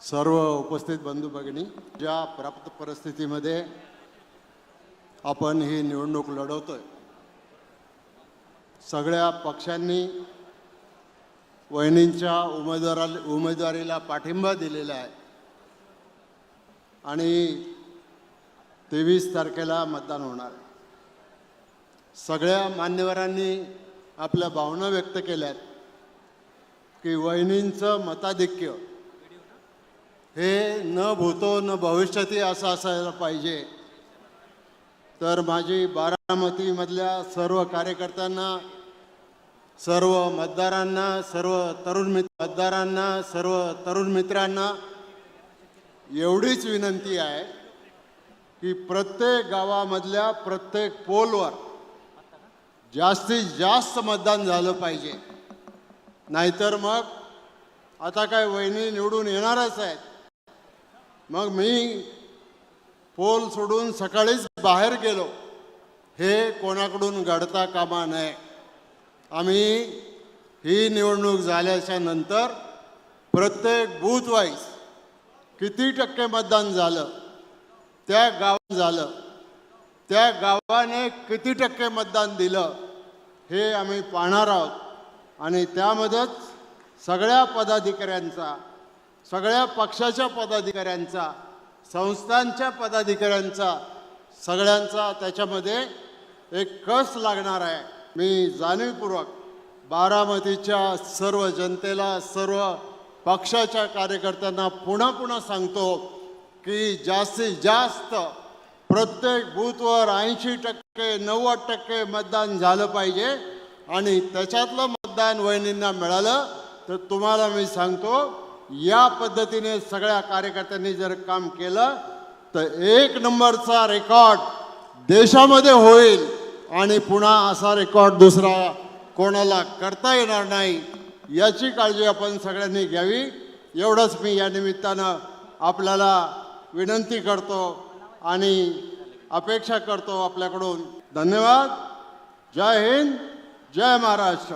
सर्व उपस्थित बंधू भगिनी, ज्या प्राप्त परिस्थितीमध्ये आपण ही निवडणूक लढवतोय, सगळ्या पक्षांनी वहिनींच्या उमेदवारीला पाठिंबा दिलेला आहे आणि 23 तारखेला मतदान होणार आहे। सगळ्या मान्यवरांनी आपल्या भावना व्यक्त केल्यात की वहिनींचं मताधिक्य हे न भूतो न भविष्यती असं असायला पाहिजे। तर माझी बारामतीमधल्या सर्व कार्यकर्त्यांना, सर्व मतदारांना, सर्व तरुण मित्रांना एवढीच विनंती आहे की प्रत्येक गावामधल्या प्रत्येक पोलवर जास्तीत जास्त मतदान झालं पाहिजे। नाहीतर मग आता काय वहिनी निवडून येणारच आहेत, मग मी पोल सोडून सकाळीच बाहेर गेलो हे कोणाकडून घडता कामा नये। आम्ही ही निवडणूक झाल्याच्या नंतर प्रत्येक बूथ वाईज किती टक्के मतदान झालं, त्या गावात झालं, त्या गावाने किती टक्के मतदान दिलं हे आम्ही पाहणार आहोत। आणि त्यामध्येच सगळ्या पदाधिकाऱ्यांचा, सगळ्या पक्षाच्या पदाधिकाऱ्यांचा, संस्थांच्या पदाधिकाऱ्यांचा, सगळ्यांचा त्याच्यामध्ये एक कस लागणार आहे। मी जाणीवपूर्वक बारामतीच्या सर्व जनतेला, सर्व पक्षाच्या कार्यकर्त्यांना पुन्हा पुन्हा सांगतो की जास्तीत जास्त प्रत्येक बूथवर 80% 90% मतदान झालं पाहिजे। आणि त्याच्यातलं मतदान वहिनींना मिळालं तर तुम्हाला मी सांगतो, या पद्धतीने सगळ्या कार्यकर्त्यांनी जर काम केलं तर 1 नंबरचा रेकॉर्ड देशामध्ये होईल आणि पुन्हा असा रेकॉर्ड दुसरा कोणाला करता येणार नाही, याची काळजी आपण सगळ्यांनी घ्यावी। एवढंच मी या निमित्तानं आपल्याला विनंती करतो आणि अपेक्षा करतो आपल्याकडून। धन्यवाद। जय हिंद, जय महाराष्ट्र।